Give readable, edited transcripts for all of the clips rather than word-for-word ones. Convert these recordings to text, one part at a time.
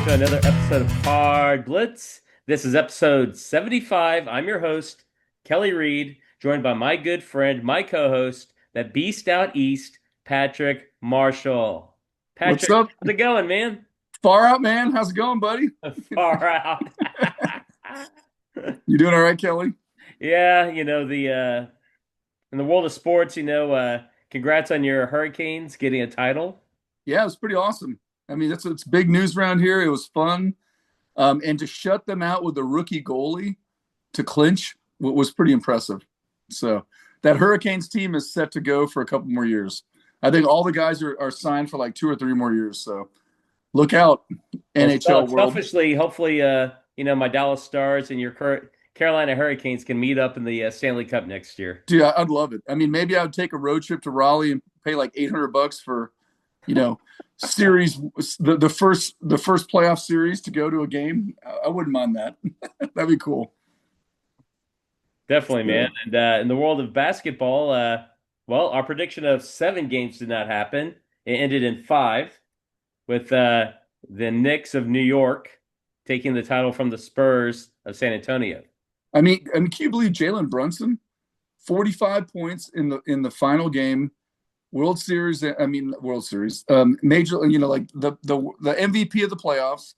to another episode of CardBlitz. This is episode 75. I'm your host, Kelly Reed, joined by my good friend, my co-host, that beast out east, Patrick Marshall. What's Patrick, up? how's it going, man? Far out, man. How's it going, buddy? Far out. You doing all right, Kelly? Yeah, the in the world of sports, congrats on your Hurricanes getting a title. Yeah, it was pretty awesome. I mean, it's big news around here. It was fun. And to shut them out with a rookie goalie to clinch was pretty impressive. So that Hurricanes team is set to go for a couple more years. I think all the guys are signed for like 2 or 3 more years. So look out, Well, NHL world. selfishly, hopefully, my Dallas Stars and your Carolina Hurricanes can meet up in the Stanley Cup next year. Dude, I'd love it. I mean, maybe I would take a road trip to Raleigh and pay like $800 for, series the first playoff series to go to a game. I wouldn't mind that. That'd be cool. Definitely, Yeah. man. And in the world of basketball, our prediction of 7 games did not happen. It ended in 5, with the Knicks of New York taking the title from the Spurs of San Antonio. I mean, can you believe Jalen Brunson, 45 points in the final game, World Series? I mean, World Series, major. Like the MVP of the playoffs.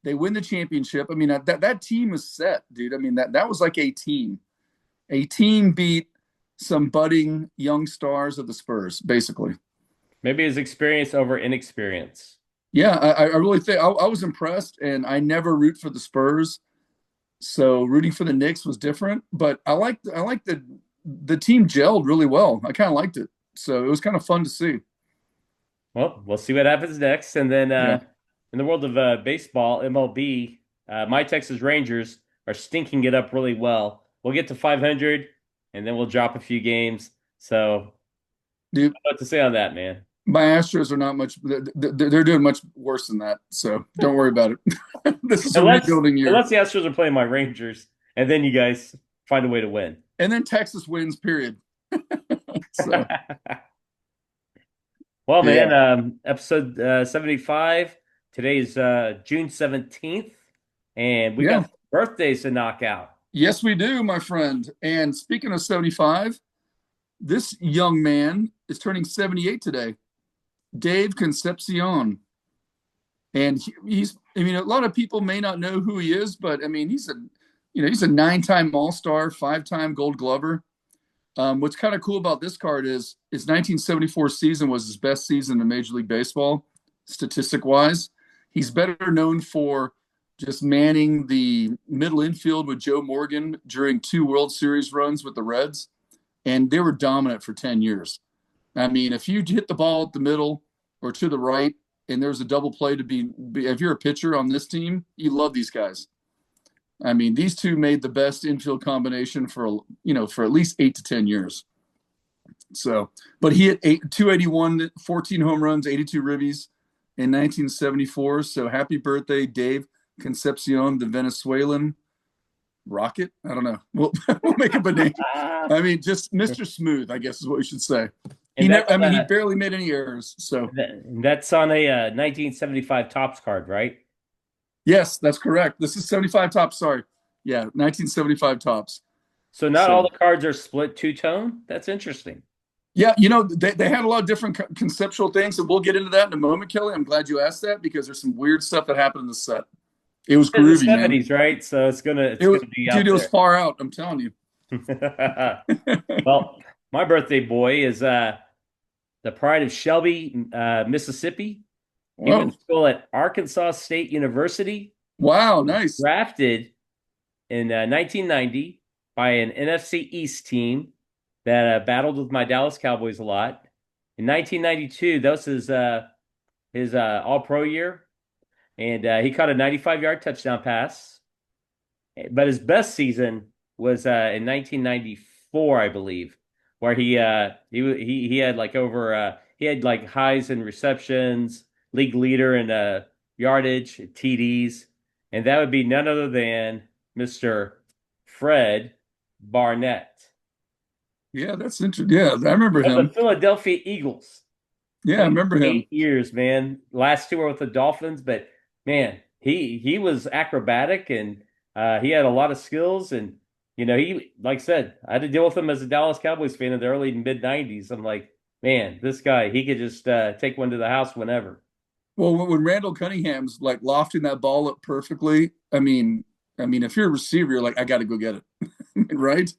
They win the championship. I mean, that team was set, dude. I mean, that was like a team. A team beat some budding young stars of the Spurs, basically. Maybe his experience over inexperience. Yeah, I really think I was impressed, and I never root for the Spurs, so rooting for the Knicks was different. But I like the team gelled really well. I kind of liked it, so it was kind of fun to see. Well, we'll see what happens next. And then Yeah, in the world of baseball, MLB, my Texas Rangers are stinking it up really well. We'll get to 500, and then we'll drop a few games. So, I don't dude, know what to say on that, man. my Astros are not much. They're doing much worse than that, so don't worry about it. This is a Unless rebuilding year, unless the Astros are playing my Rangers, and then you guys find a way to win. and then Texas wins. Period. So Well, man, yeah, episode 75. Today is June 17th, and we yeah. got birthdays to knock out. Yes, we do, my friend. And speaking of 75, this young man is turning 78 today. Dave Concepcion. And I mean, a lot of people may not know who he is, but I mean, he's a 9-time All-Star, 5-time Gold Glover. What's kind of cool about this card is his 1974 season was his best season in Major League Baseball, statistic wise. He's better known for just manning the middle infield with Joe Morgan during 2 World Series runs with the Reds, and they were dominant for 10 years. I mean, if you hit the ball at the middle or to the right, and there's a double play to be if you're a pitcher on this team, you love these guys. I mean, these two made the best infield combination for at least 8 to 10 years. So, but he hit 281, 14 home runs, 82 ribbies in 1974. So happy birthday, Dave Concepcion, the Venezuelan Rocket. I don't know. We'll make up a name. Ah, I mean, just Mr. Smooth, I guess is what we should say. and that's He barely made any errors. So that's on a 1975 Topps card, right? yes, that's correct. This is 75 tops. Sorry. Yeah, 1975 tops. So not all So the cards are split two-tone. That's interesting. yeah, they had a lot of different conceptual things, and we'll get into that in a moment, Kelly. I'm glad you asked that because there's some weird stuff that happened in the set. It was In the groovy, man. 70s, right? So it's gonna It was, be out dude. It was far out. I'm telling you. there. Well, my birthday boy is the pride of Shelby, Mississippi. He went Whoa! to school at Arkansas State University. Wow, nice. Drafted in 1990 by an NFC East team that battled with my Dallas Cowboys a lot. In 1992, that was his All-Pro year, and he caught a 95-yard touchdown pass. But his best season was in 1994, I believe, where he had like he had like highs in receptions, league leader in yardage, TDs, and that would be none other than Mr. Fred Barnett Yeah, that's interesting. Yeah, I remember of the him. Philadelphia Eagles. Yeah, I Played remember him. 8 years, man. Last 2 were with the Dolphins, but man, he was acrobatic and he had a lot of skills and he like I said, I had to deal with him as a Dallas Cowboys fan in the early mid 90s. I'm like, man, this guy, he could just take one to the house whenever. Well, when Randall Cunningham's like lofting that ball up perfectly, I mean, if you're a receiver, you're like, I got to go get it, right?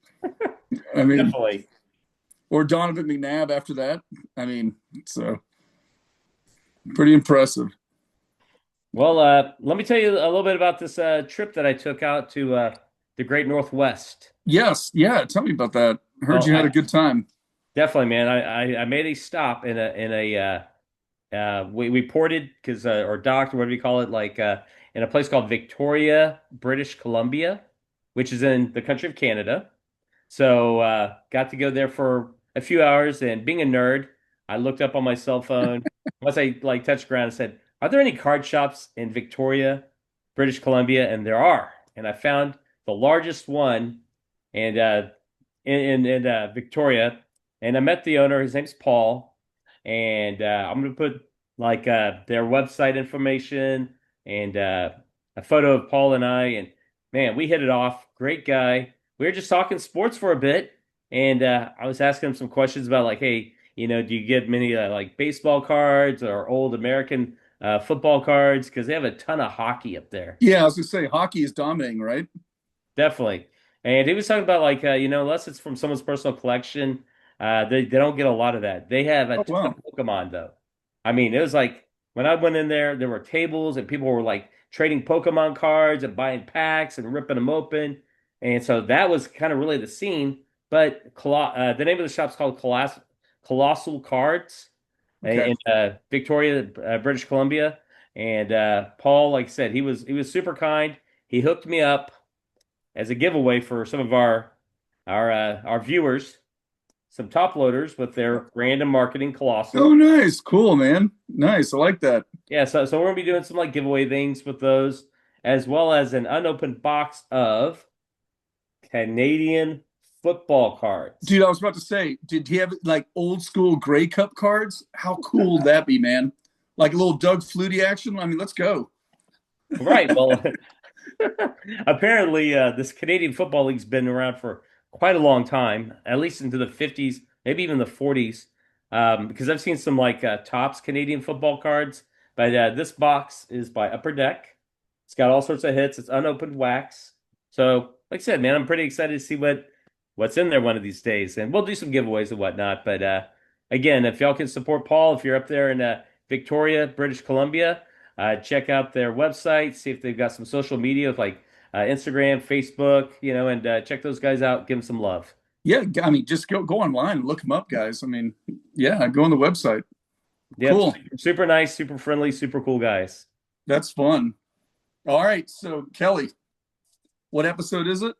I mean, Definitely. or Donovan McNabb after that. I mean, so pretty impressive. Well, let me tell you a little bit about this trip that I took out to the Great Northwest. Yes, yeah. Tell me about that. I heard Well, you had I a good time. definitely, man. I made a stop we ported because or docked or whatever you call it, like in a place called Victoria, British Columbia, which is in the country of Canada. So got to go there for a few hours, and being a nerd, I looked up on my cell phone. Once I like touched ground, and said, "Are there any card shops in Victoria, British Columbia?" And there are. And I found the largest one, and in Victoria, and I met the owner. His name's Paul, and I'm gonna put like their website information and a photo of Paul and I. And man, we hit it off. Great guy. We were just talking sports for a bit, and I was asking him some questions about like, hey, do you get many like baseball cards or old American football cards? Because they have a ton of hockey up there. Yeah, I was gonna say hockey is dominating, right? Definitely. And he was talking about like unless it's from someone's personal collection, they don't get a lot of that. They have a Oh ton wow. of Pokemon though. I mean, it was like when I went in there, there were tables and people were like trading Pokemon cards and buying packs and ripping them open. And so that was kind of really the scene. But the name of the shop's called Colossal Cards Okay. in Victoria, British Columbia. And Paul, like I said, he was super kind. He hooked me up as a giveaway for some of our viewers, some top loaders with their random marketing Oh, colossal. nice, cool, man. Nice, I like that. Yeah, so we're gonna be doing some like giveaway things with those, as well as an unopened box of Canadian football cards. Dude, I was about to say, did he have like old school Grey Cup cards? How cool would that be, man? Like a little Doug Flutie action? I mean, let's go. Right. Well, apparently, this Canadian Football League's been around for quite a long time, at least into the 50s, maybe even the 40s. Because I've seen some like Topps Canadian football cards, but this box is by Upper Deck. It's got all sorts of hits. It's unopened wax. So, like I said, man, I'm pretty excited to see what's in there one of these days, and we'll do some giveaways and whatnot. But again, if y'all can support Paul, if you're up there in Victoria, British Columbia. Check out their website, see if they've got some social media with like Instagram, Facebook, and check those guys out. Give them some love. Yeah, I mean, just go online and look them up, guys. I mean, yeah, go on the website. Yep, Cool. super nice, super friendly, super cool guys. That's fun. All right, so Kelly, what episode is it?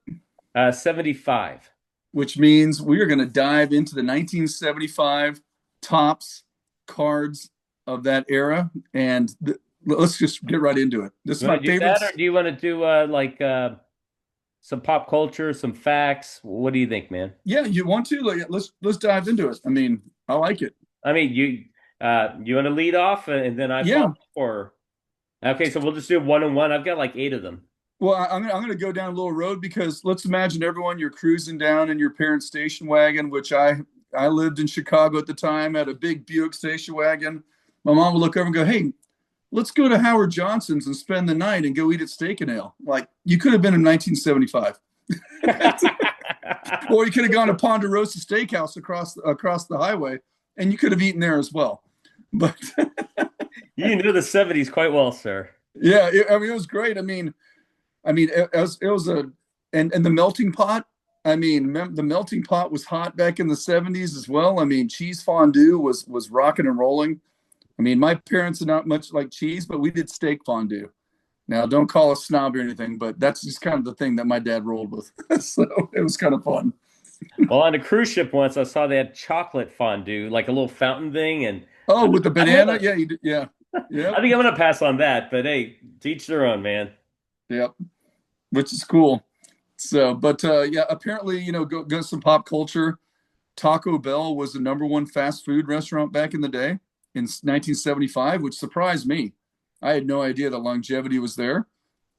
75. Which means we are going to dive into the 1975 tops cards of that era, and let's just get right into it. This is You my want to do that, or favorites. do you want to do like some pop culture, some facts? What do you think, man? Yeah, you want to? Like, let's dive into it. I mean, I like it. I mean, you want to lead off and then I follow, Yeah. or okay, so we'll just do one and one. I've got like eight of them. Well, I'm gonna go down a little road because let's imagine everyone you're cruising down in your parents' station wagon, which I lived in Chicago at the time, had a big Buick station wagon. My mom would look over and go, "Hey, let's go to Howard Johnson's and spend the night and go eat at Steak and Ale." Like you could have been in 1975, or you could have gone to Ponderosa Steakhouse across the highway, and you could have eaten there as well. But You knew the 70s quite well, sir. yeah, I mean, it was great. I mean, it was and the melting pot. I mean, the melting pot was hot back in the 70s as well. I mean, cheese fondue was rocking and rolling. I mean, my parents are not much like cheese, but we did steak fondue. Now, don't call us snob or anything, but that's just kind of the thing that my dad rolled with. So it was kind of fun. Well, on a cruise ship once, I saw they had chocolate fondue, like a little fountain thing, and Oh, with the I'm gonna, banana? Yeah, you did. Yeah. Yep. I think I'm gonna pass on that. But hey, teach their own, man. Yep. Which is cool. So, but yeah, apparently, go some pop culture. Taco Bell was the number one fast food restaurant back in the day in 1975, which surprised me. I had no idea that longevity was there,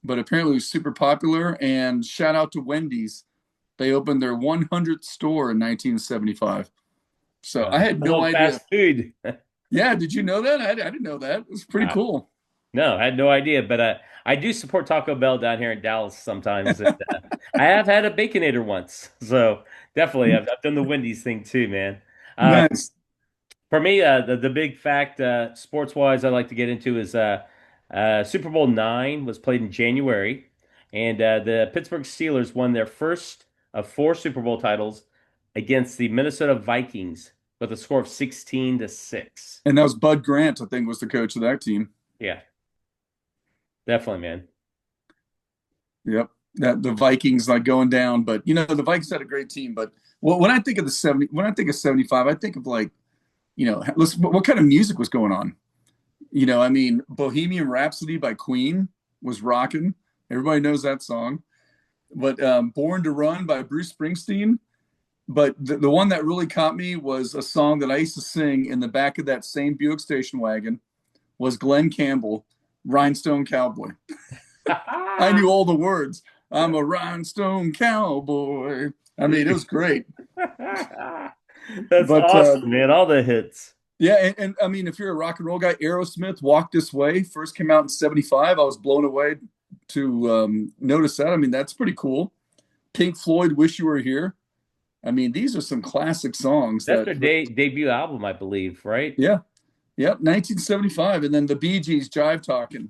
but apparently it was super popular. And shout out to Wendy's. They opened their 100th store in 1975. So I had I no love idea. fast food. Yeah, did you know that? I didn't know that. It was pretty Uh, cool. no, I had no idea, but I do support Taco Bell down here in Dallas sometimes. And, I have had a Baconator once, so definitely I've done the Wendy's thing too, man. Uh, Nice. For me, the big fact, sports wise, I like to get into is Super Bowl IX was played in January, and the Pittsburgh Steelers won their first of four Super Bowl titles against the Minnesota Vikings with a score of 16-6. And that was Bud Grant, I think, was the coach of that team. Yeah, definitely, man. Yep. That the Vikings like going down, but the Vikings had a great team. But when I think of the 70, when I think of 75, I think of like, listen, what kind of music was going on? I mean, Bohemian Rhapsody by Queen was rocking. Everybody knows that song. But Born to Run by Bruce Springsteen. But the one that really caught me was a song that I used to sing in the back of that same Buick station wagon was Glenn Campbell, Rhinestone Cowboy. I knew all the words. I'm a rhinestone cowboy. I mean, it was great. That's But awesome, man. All the hits. yeah, and I mean, if you're a rock and roll guy, Aerosmith, Walk This Way first came out in 75. I was blown away to notice that. I mean, that's pretty cool. Pink Floyd, Wish You Were Here. I mean, these are some classic songs That's that, their debut album, I believe, right? yeah, yep, 1975. And then the Bee Gees, Jive Talking,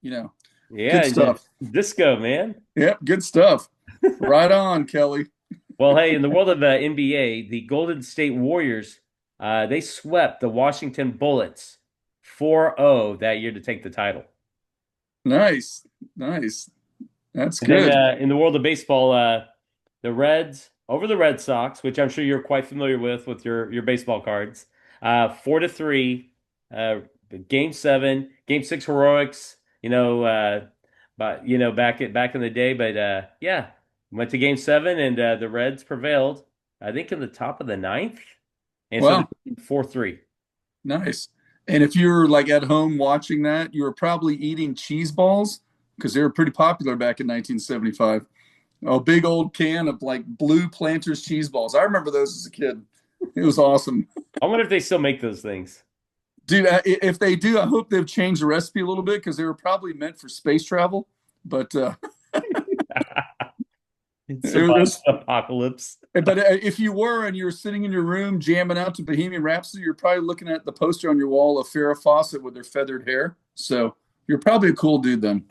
you know, good Yeah, yeah. stuff. Disco, man. Yep, good stuff. Right on, Kelly. Well, hey, in the world of NBA, the Golden State Warriors, they swept the Washington Bullets 4-0 that year to take the title. Nice, nice. That's And then good. in the world of baseball, the Reds over the Red Sox, which I'm sure you're quite familiar with your baseball cards, 4-3, uh, Game 7, Game 6 heroics. But back in the day, but yeah, went to Game 7 and the Reds prevailed. I think in the top of the ninth, and so Wow, they 4-3. nice. And if you're like at home watching that, you were probably eating cheese balls because they were pretty popular back in 1975. A big old can of like blue Planters cheese balls. I remember those as a kid. It was awesome. I wonder if they still make those things. Dude, if they do, I hope they've changed the recipe a little bit because they were probably meant for space travel. But It's it survival was, apocalypse. but if you were and you were sitting in your room jamming out to Bohemian Rhapsody, you're probably looking at the poster on your wall of Farrah Fawcett with her feathered hair. So you're probably a cool dude then.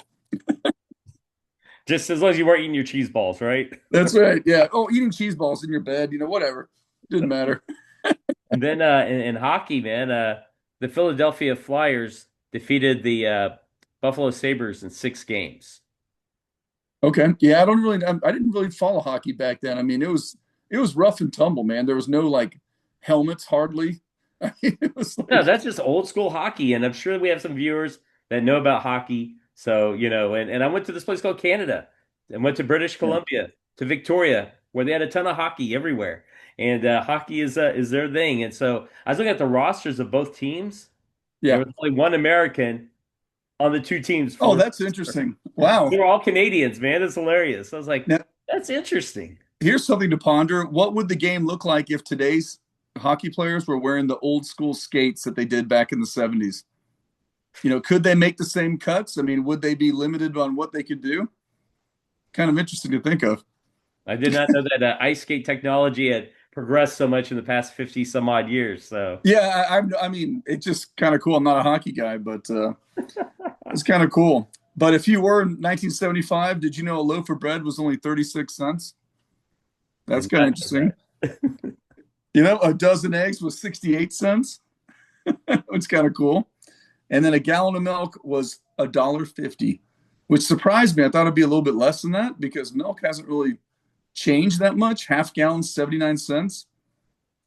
Just as long as you weren't eating your cheese balls, right? That's right. Yeah. Oh, eating cheese balls in your bed, whatever. Didn't matter. And then in hockey, man, the Philadelphia Flyers defeated the Buffalo Sabres in 6 games. Okay. Yeah, I didn't really follow hockey back then. I mean, it was rough and tumble, man. There was no like helmets hardly. I mean, it was No, like, that's just old school hockey, and I'm sure we have some viewers that know about hockey. So, and I went to this place called Canada and went to British yeah. Columbia, to Victoria, where they had a ton of hockey everywhere. And hockey is their thing. And so I was looking at the rosters of both teams. There Yeah. was only one American on the two teams Oh, for that's interesting. Wow. they were all Canadians, man. It's hilarious. I was like, Now, that's interesting. here's something to ponder. What would the game look like if today's hockey players were wearing the old school skates that they did back in the 70s? Could they make the same cuts? I mean, would they be limited on what they could do? Kind of interesting to think of. I did not know that ice skate technology had progressed so much in the past 50 some odd years. So Yeah, I mean, it's just kind of cool. I'm not a hockey guy, but it's kind of cool. But if you were in 1975, did you know a loaf of bread was only 36 cents? I That's did kind of not know interesting. that. A dozen eggs was 68 cents. It's kind of cool. And then a gallon of milk was $1.50, which surprised me. I thought it'd be a little bit less than that because milk hasn't really changed that much. Half gallon, 79 cents.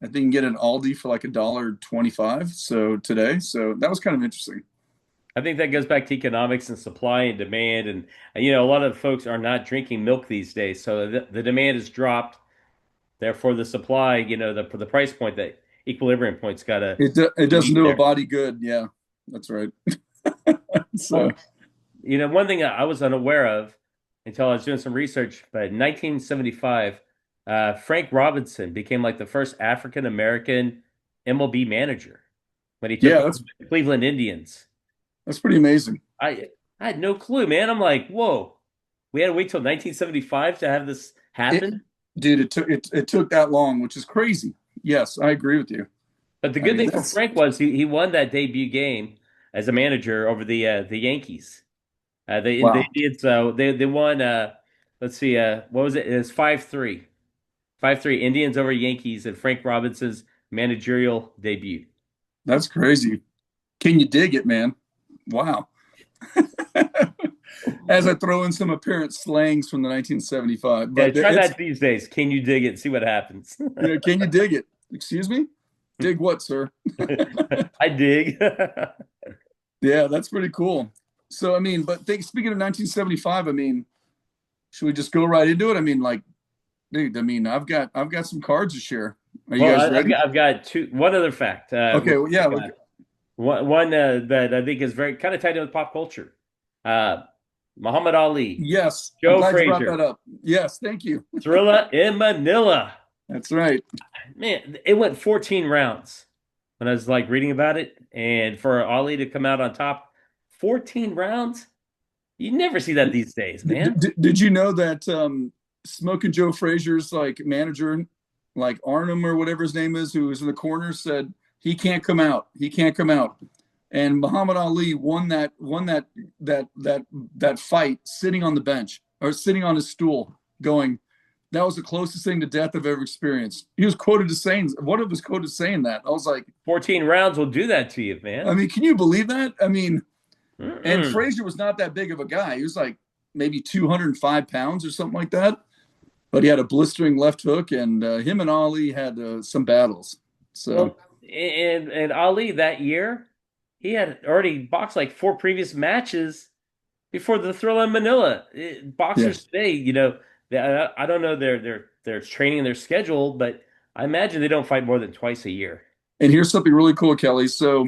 I think you can get an Aldi for like $1.25. So today, so that was kind of interesting. I think that goes back to economics and supply and demand. And, a lot of folks are not drinking milk these days. So the demand has dropped. Therefore, the supply, the price point, that equilibrium point's got to It to doesn't meet do a there. body good. Yeah, that's right. So Well, one thing I was unaware of until I was doing some research, but in 1975, Frank Robinson became like the first African American MLB manager when he took yeah, over the Cleveland Indians. that's pretty amazing. I had no clue, man. I'm like, whoa, we had to wait till 1975 to have this It, happen. dude, it took that long, which is crazy. Yes, I agree with you. But the I good mean, thing for that's Frank was he won that debut game as a manager over the Yankees. The wow. Indians they won let's see what was it? It was 5-3. 5-3 Indians over Yankees in Frank Robinson's managerial debut. That's crazy. Can you dig it, man? Wow. As I throw in some apparent slangs from the 1975, Yeah, but try it's that these days. Can you dig it? See what happens. can you dig it? Excuse me? Dig what, sir? I dig. Yeah, that's pretty cool. So, I mean, but speaking of 1975, I mean, should we just go right into it? I mean, like, dude, I mean, I've got some cards to share. Are you Well, guys ready? I've got one other fact. Okay, well, yeah, One that I think is very kind of tied in with pop culture. Uh, Muhammad Ali, yes, I'm Joe glad you brought that Frazier, up. Yes, thank you. Thrilla in Manila. That's right. Man, it went 14 rounds when I was like reading about it, and for Ali to come out on top, 14 rounds. You never see that these days, man. Did you know that Smoking Joe Frazier's like manager, like Arnhem or whatever his name is, who was in the corner, said he can't come out. He can't come out. And Muhammad Ali won that fight sitting on the bench or sitting on his stool, going, "That was the closest thing to death I've ever experienced." He was quoted as saying, one of his quoted saying that. I was like, 14 rounds will do that to you, I man. mean, can you believe that? I mean, and Mm-mm. Frazier was not that big of a guy. He was like maybe 205 pounds or something like that. But he had a blistering left hook, and him and Ali had some battles. So Well, and Ali that year, he had already boxed like four previous matches before the Thrilla in Manila. yeah, Boxers today, I don't know their training and their schedule, but I imagine they don't fight more than twice a year. and here's something really cool, Kelly. So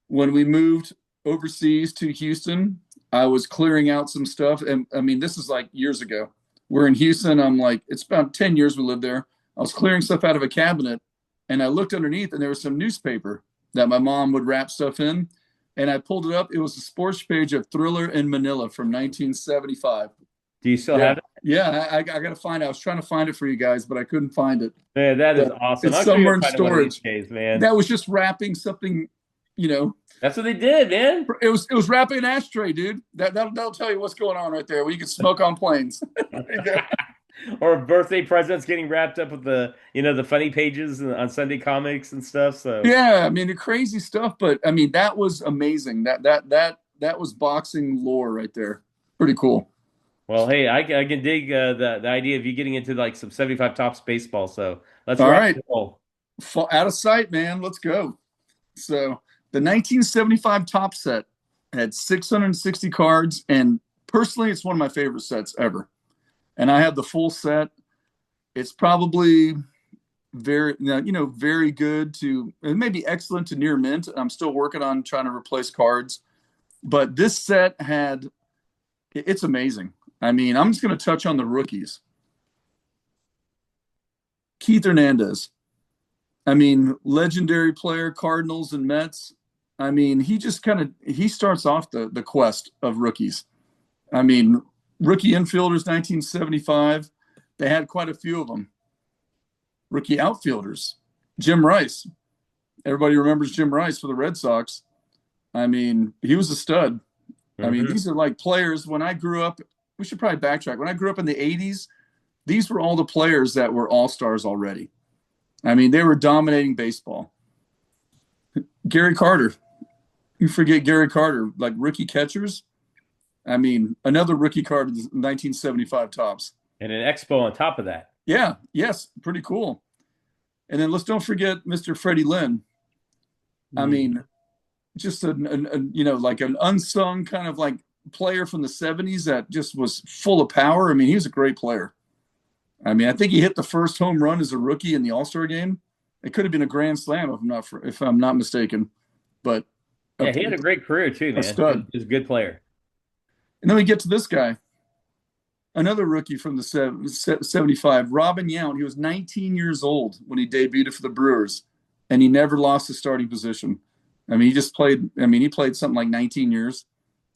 when we moved overseas to Houston, I was clearing out some stuff, and I mean this is like years ago. We're in Houston. I'm like, it's about 10 years we lived there. I was clearing stuff out of a cabinet, and I looked underneath, and there was some newspaper that my mom would wrap stuff in. And I pulled it up. It was the sports page of Thriller in Manila from 1975. Do you still Yeah. have it? Yeah. I got to find it. I was trying to find it for you guys, but I couldn't find it. Man, that Yeah. is awesome. It's I'm sure somewhere you'll in find it one of these storage. days, man. That was just wrapping something, you know, That's what they did, man. it was wrapping an ashtray, dude. That'll tell you what's going on right there. Where you can smoke on planes. Or birthday presents getting wrapped up with the funny pages on Sunday comics and stuff. So, Yeah, I mean the crazy stuff, but I mean that was amazing. That was boxing lore right there. Pretty cool. well, hey, I can dig the idea of you getting into like some 75 tops baseball. So let's All rock right, and roll. out of sight, man. Let's go. So the 1975 top set had 660 cards, and personally, it's one of my favorite sets ever. And I have the full set. It's probably very good to maybe excellent to near mint. I'm still working on trying to replace cards, but this set it's amazing. I mean, I'm just going to touch on the rookies. Keith Hernandez. I mean, legendary player, Cardinals and Mets. I mean, he starts off the quest of rookies. I mean, rookie infielders 1975. They had quite a few of them. Rookie outfielders, Jim Rice. Everybody remembers Jim Rice for the Red Sox. I mean, he was a stud. I mean, Hmm. these are like players. When I grew up, we should probably backtrack. When I grew up in the 80s, these were all the players that were all stars already. I mean, they were dominating baseball. Gary Carter. You forget Gary Carter, like rookie catchers. I mean, another rookie card of the 1975 tops. And an expo on top of that. Yeah, yes, pretty cool. And then let's don't forget Mr. Freddie Lynn. I Mhm. mean, just like an unsung kind of like player from the 70s that just was full of power. I mean, he was a great player. I mean, I think he hit the first home run as a rookie in the All-Star game. It could have been a grand slam if I'm not mistaken, but Yeah, he had a great career too, A man. stud. He was a good player. And then we get to this guy, another rookie from the 75, Robin Yount. He was 19 years old when he debuted for the Brewers, and he never lost his starting position. I mean, he just played, I mean, he played something like 19 years,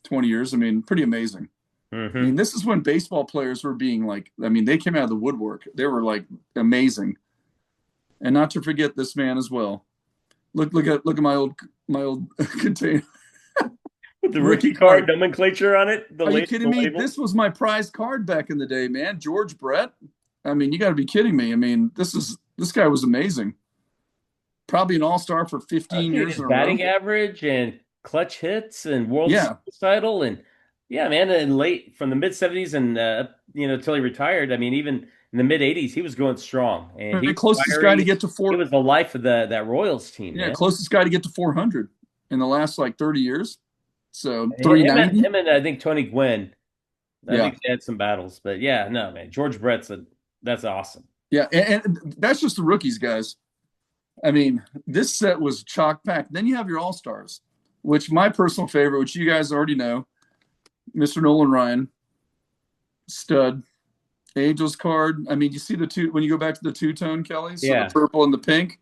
20 years. I mean, pretty amazing. I Hmm. mean, this is when baseball players were being like, I mean, they came out of the woodwork. They were like amazing. And not to forget this man as well. Look at my old container. With the Rookie rookie card card. nomenclature on it, Are you kidding the me? label. This was my prized card back in the day, man. George Brett. I mean, you got to be kidding me. I mean, this guy was amazing. Probably an all-star for I 15 think years his in a row. batting average and clutch hits and World Yeah. Series title and yeah, man, and late from the mid 70s and till he retired. I mean, even in the mid 80s, he was going strong and he The was closest guy to fiery. get to He four. was the life of that Royals team, Yeah, man. closest guy to get to 400 in the last like 30 years. So Him and 390. him and I think Tony Gwynn. I Yeah. think they had some battles, but yeah, no, man, George Brett's that's awesome. Yeah. And that's just the rookies, guys. I mean, this set was chock packed. Then you have your all-stars, which my personal favorite, which you guys already know, Mr. Nolan Ryan, stud. Angels card. I mean, you see the two when you go back to the two-tone, Kelly. So the Yeah, purple and the pink,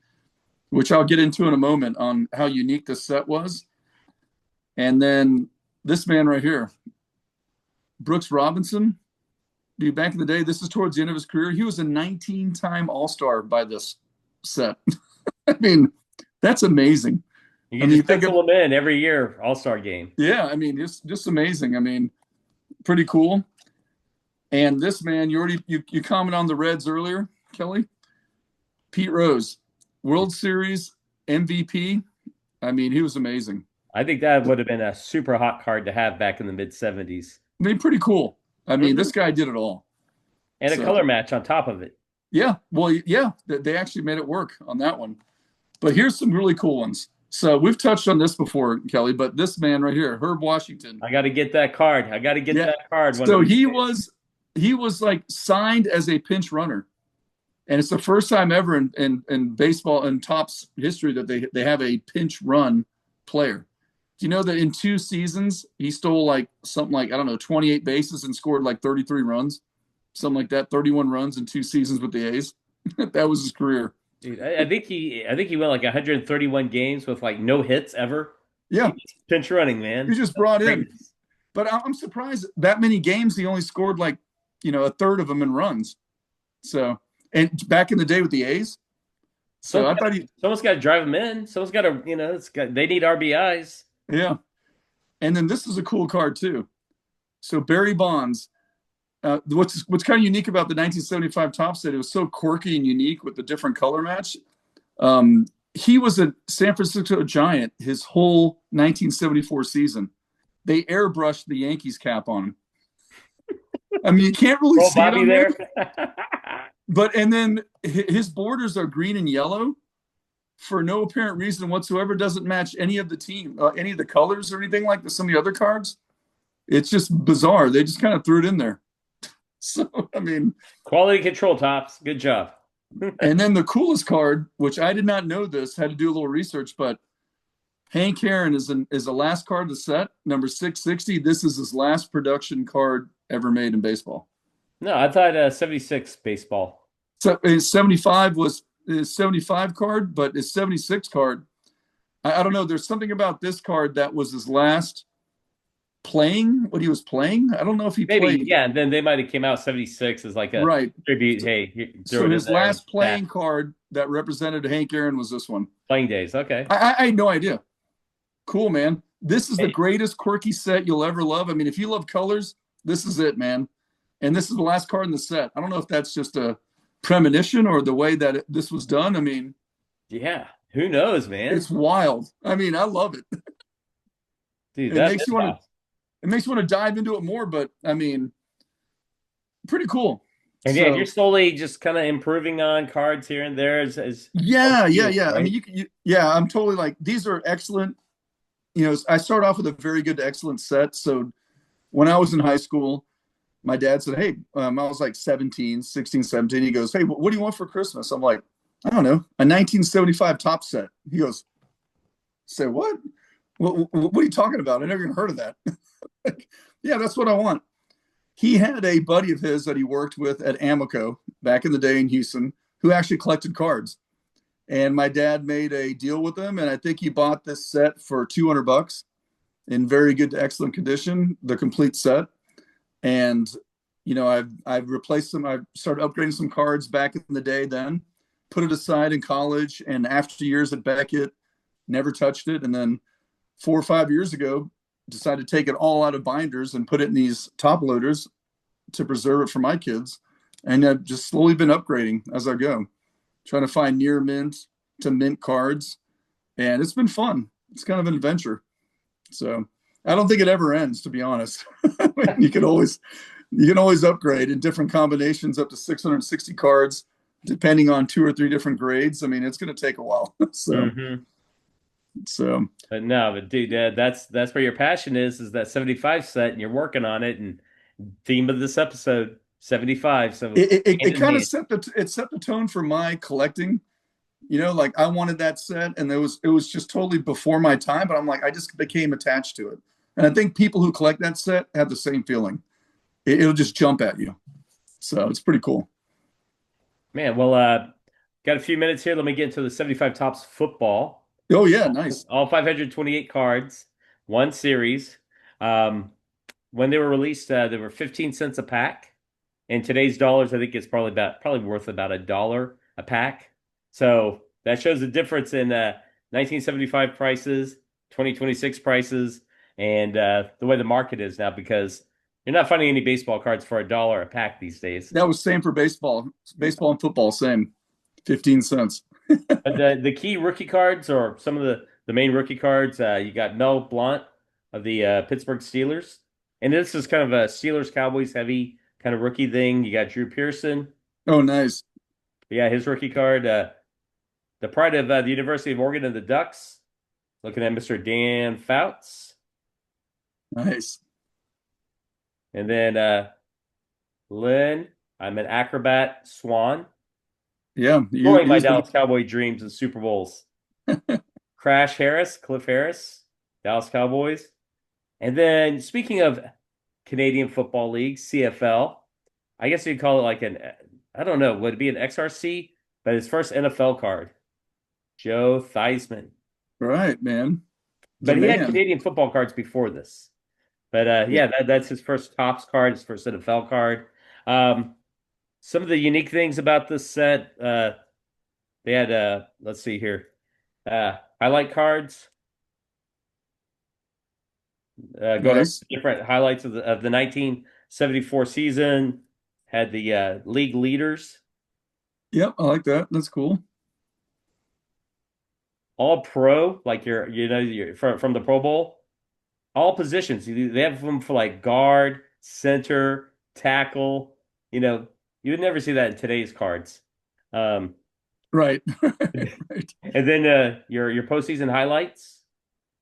which I'll get into in a moment on how unique this set was. And then this man right here, Brooks Robinson. Dude, back in the day, this is towards the end of his career. He was a 19-time All-Star by this set. I mean, that's amazing. you I can mean, you just think of, pencil him in every year, All-Star game. yeah, I mean, just amazing. I mean, pretty cool. And this man, you commented on the Reds earlier, Kelly. Pete Rose, World Series MVP. I mean, he was amazing. I think that would have been a super hot card to have back in the mid 70s. I mean, pretty cool. I mean, Hmm. this guy did it all. And a So, color match on top of it. yeah, well, yeah, they actually made it work on that one. But here's some really cool ones. So we've touched on this before, Kelly, but this man right here, Herb Washington. I got to get that card. I got to get Yeah. that card. So he was like signed as a pinch runner. And it's the first time ever in baseball and Topps history that they have a pinch run player. Do you know that in 2 seasons he stole like something like, I don't know, 28 bases and scored like 33 runs, something like that, 31 runs in 2 seasons with the A's. That was his career. Dude, I think he went like 131 games with like no hits ever. Yeah, He's pinch running, man. he just brought in. Greatness. But I'm surprised that many games he only scored like, a third of them in runs. So, and back in the day with the A's. So I thought Someone's got to drive him in. Someone's got to, they need RBIs. yeah. And then this is a cool card too. So Barry Bonds, what's kind of unique about the 1975 Topps set, it was so quirky and unique with the different color match. He was a San Francisco Giant his whole 1974 season. They airbrushed the Yankees cap on him. I mean, you can't really Roll see it Bobby on there. there. But and then his borders are green and yellow for no apparent reason whatsoever. Doesn't match any of the team, any of the colors or anything like some of the other cards. It's just bizarre. They just kind of threw it in there. So I mean, Quality control, Tops. Good job. and then the coolest card, which I did not know this, had to do a little research, but Hank Aaron is the last card of the set, number 660. This is his last production card ever made in baseball. No, I thought 76 baseball. So his 75 was his 75 card, but his 76 card, I don't know. There's something about this card that was his last what he was playing. I don't know if he Maybe, played. yeah. And then they might have came out 76 as like a Right. tribute. Hey, So his last playing card that represented Hank Aaron was this one. playing days. Okay. I had no idea. Cool, man. This is the greatest quirky set you'll ever love. I mean, if you love colors, this is it, man. And this is the last card in the set. I don't know if that's just a premonition or the way that this was done. I mean, yeah. Who knows, man? it's wild. I mean, I love it. Dude, It makes you want to. It makes you want to dive into it more, but I mean, pretty cool. And yeah, you're slowly just kind of improving on cards here and there. Yeah. Right? I mean, I'm totally like, these are excellent. I started off with a very good to excellent set. So when I was in high school, my dad said, hey, I was like 16, 17. He goes, hey, what do you want for Christmas? I'm like, I don't know, a 1975 Topps set. He goes, say what? What are you talking about? I never even heard of that. Yeah, that's what I want. He had a buddy of his that he worked with at Amico back in the day in Houston who actually collected cards. And my dad made a deal with him, and I think he bought this set for $200 in very good to excellent condition, the complete set. And I've replaced them. I've started upgrading some cards back in the day. Then put it aside in college, and after years at Beckett, never touched it. And then 4 or 5 years ago, decided to take it all out of binders and put it in these top loaders to preserve it for my kids. And I've just slowly been upgrading as I go, trying to find near mint to mint cards. And it's been fun. It's kind of an adventure. So I don't think it ever ends, to be honest. you can always upgrade in different combinations up to 660 cards, depending on 2 or 3 different grades. I mean, it's going to take a while. so Hmm. so But no, but dude, that's where your passion is that 75 set, and you're working on it. And theme of this episode, 75. So it hand in kind of hand. set the tone for my collecting. Like I wanted that set, and it was just totally before my time. But I'm like, I just became attached to it, and I think people who collect that set have the same feeling. It'll just jump at you. So it's pretty cool. Man, well, got a few minutes here. Let me get into the 75 tops football. Oh yeah, nice. All 528 cards, one series. Um, when they were released, they were 15 cents a pack. In today's dollars, I think it's probably worth about $1 a pack. So that shows the difference in 1975 prices, 2026 prices, and the way the market is now, because you're not finding any baseball cards for $1 a pack these days. That was same for baseball and football. Same, 15 cents. But the key rookie cards, or some of the main rookie cards, you got Mel Blount of the Pittsburgh Steelers, and this is kind of a Steelers Cowboys heavy kind of rookie thing. You got Drew Pearson, Oh, nice, yeah, his rookie card. The pride of the University of Oregon and the Ducks. Looking at Mr. Dan Fouts, nice. and then Lynn. I'm an acrobat swan, Yeah, growing my use the Dallas Cowboy dreams and Super Bowls. Crash Harris, Cliff Harris, Dallas Cowboys. And then speaking of Canadian Football League, CFL, I guess you'd call it like I don't know, would it be an XRC? But his first NFL card, Joe Theismann. right, man. The But he had man. Canadian football cards before this. But yeah, that's his first Topps card, his first NFL card. Um, some of the unique things about this set, they had, let's see here, highlight cards. Going over Nice. different highlights of the 1974 season. Had the league leaders, Yep, I like that. That's cool. all pro, like you're from the Pro Bowl, all positions. They have them for like guard, center, tackle. You know, you would never see that in today's cards. Um, Right. Right. and then your postseason highlights,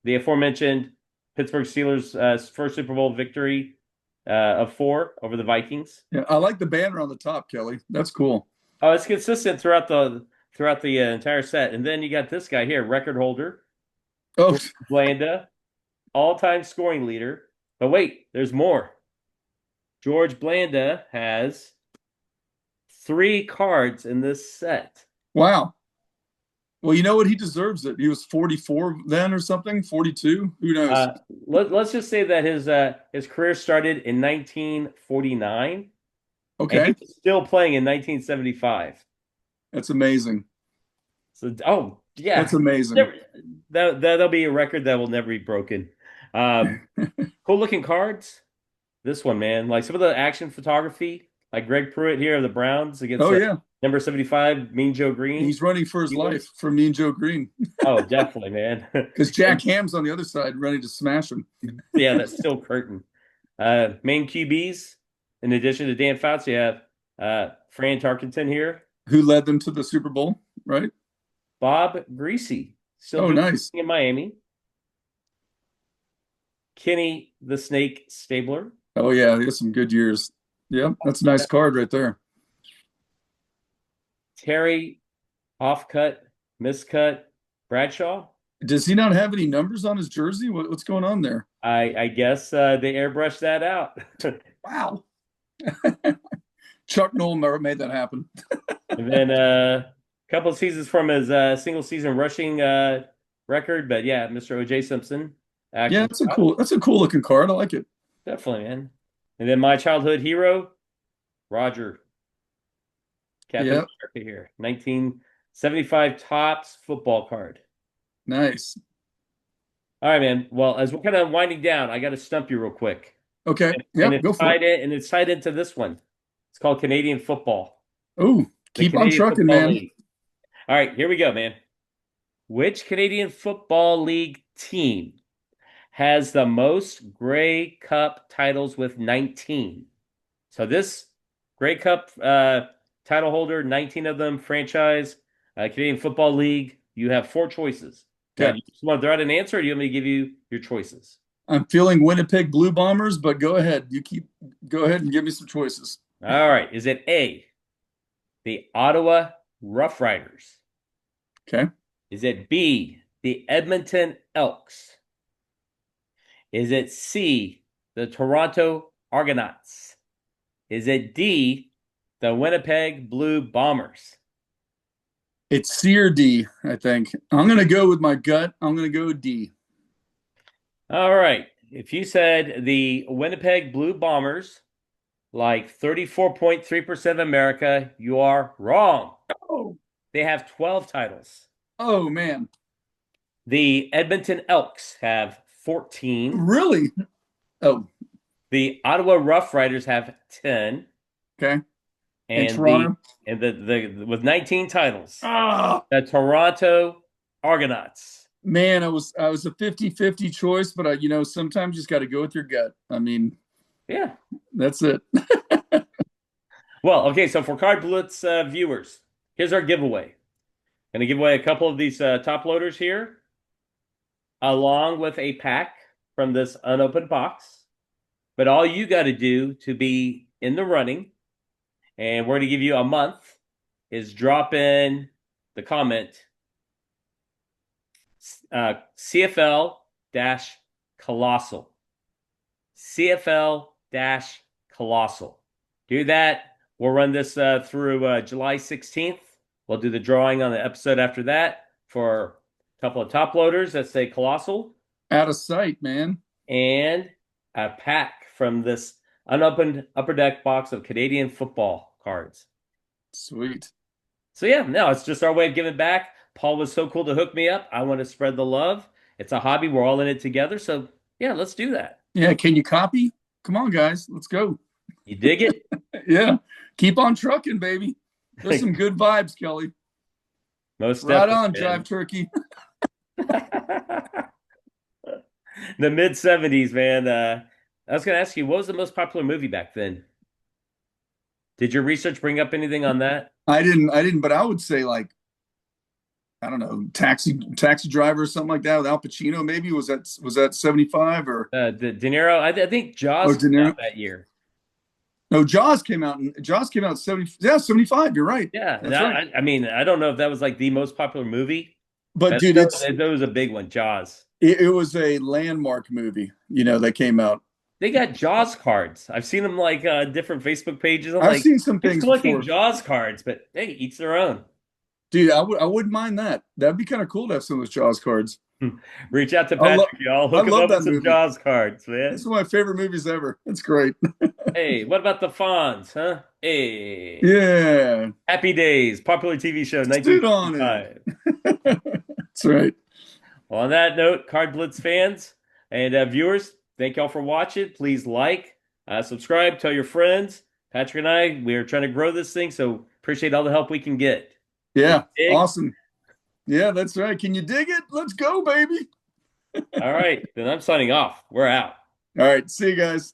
the aforementioned Pittsburgh Steelers' first Super Bowl victory of 4 over the Vikings. Yeah, I like the banner on the top, Kelly. That's cool. Oh, it's consistent throughout the entire set. And then you got this guy here, record holder, Oh, George Blanda, all-time scoring leader. But wait, there's more. George Blanda has 3 cards in this set. wow. Well, you know what? He deserves it. He was 44 then or something, 42. Who knows? Let's just say that his career started in 1949, and he Okay. was still playing in 1975. That's amazing. So, oh That's yeah, amazing. never, that'll be a record that will never be broken. Cool looking cards. This one, man, like some of the action photography, like Greg Pruitt here of the Browns against Oh, yeah. number 75, Mean Joe Green. He's running for his life for me and Joe Green Oh, definitely, man. because Jack And Ham's on the other side ready to smash him. yeah, that's still curtain. Main QBs, in addition to Dan Fouts, you have Fran Tarkenton here, Who led them to the Super Bowl, right? Bob Greasy, still Oh, doing nice. in Miami, Kenny the Snake Stabler, Oh, yeah. He has some good years. Yep. That's a nice card right there. Terry Offcut, Miscut, Bradshaw. Does he not have any numbers on his jersey? What's going on there? I guess they airbrushed that out. Wow. Chuck Noll made that happen. And then a couple of seasons from his single season rushing record. But yeah, Mr. O.J. Simpson, Yeah, actual that's a cool looking card. I like it. definitely, man. And then my childhood hero, Roger, Captain Yeah, America here, 1975 Topps football card. nice. All right, man. Well, as we're kind of winding down, I got to stump you real quick, Okay. and Yep, go for it. it's tied into this one. It's called Canadian football, Oh, the keep on Canadian trucking, Football man. League. All right, here we go, man. Which Canadian Football League team has the most Grey Cup titles with 19? So this Grey Cup title holder, 19 of them, franchise, Canadian Football League, you have four choices. Now, Okay. do you just want to throw out an answer, or do you want me to give you your choices? I'm feeling Winnipeg Blue Bombers, but go ahead. Go ahead and give me some choices. All right. Is it A, the Ottawa Rough Riders? Okay. Is it B, the Edmonton Elks? Is it C, the Toronto Argonauts? Is it D, the Winnipeg Blue Bombers? It's C or D, I think. I'm gonna go with my gut. I'm gonna go with D. All right. If you said the Winnipeg Blue Bombers, like 34.3% of America, you are wrong. Oh, They have 12 titles. oh man. The Edmonton Elks have 14. Really? Oh, The Ottawa Rough Riders have 10. okay. And And Toronto. the with 19 titles, Ah, the Toronto Argonauts. man, I was a 50-50 choice, but sometimes you just got to go with your gut. I mean, Yeah. that's it. Well, okay, so for CardBlitz viewers, here's our giveaway. Going to give away a couple of these top loaders here, along with a pack from this unopened box. But all you got to do to be in the running, and we're going to give you a month, is drop in the comment CFL dash colossal. CFL dash colossal. Do that. We'll run this through July 16th. We'll do the drawing on the episode after that for a couple of top loaders that say colossal Out of sight, man. and a pack from this unopened upper deck box of Canadian football cards. Sweet. So yeah, no, it's just our way of giving back. Paul was so cool to hook me up. I want to spread the love. It's a hobby. We're all in it together. So yeah, let's do that. Yeah, can you copy? Come on, guys. Let's go. You dig it? Yeah. Keep on trucking, baby. There's some good vibes, Kelly. Most Right definitely, on, man. Drive Turkey. The mid 70s, man. I was going to ask you, what was the most popular movie back then? Did your research bring up anything on that? I didn't, but I would say like, I don't know, taxi driver or something like that with Al Pacino. Maybe was that 75 or De Niro? I think Jaws De came out Niro? that year. No, Jaws came out 70, yeah, 75. You're right. Yeah, and That's right. I mean, I don't know if that was like the most popular movie, But but dude, that was a big one, Jaws. it was a landmark movie, that came out. They got Jaws cards. I've seen them like different Facebook pages. I'm I've like, seen some who's things collecting before. Jaws cards? But hey, each their own. Dude, I wouldn't mind that. That'd be kind of cool to have some of those Jaws cards. Reach out to I love Patrick, y'all. I Hook him love up with that some movie. Jaws cards, It's man. one of my favorite movies ever. It's great. Hey, what about the Fonz, huh? Hey. Yeah. Happy Days, popular TV show, Sit on 1955. it. That's right. Well, on that note, Card Blitz fans and viewers, thank y'all for watching. Please like, subscribe, tell your friends. Patrick and I, we are trying to grow this thing, so appreciate all the help we can get. Yeah. Dig? Awesome. Yeah, that's right. Can you dig it? Let's go, baby. All right, then I'm signing off. We're out. All right. See you guys.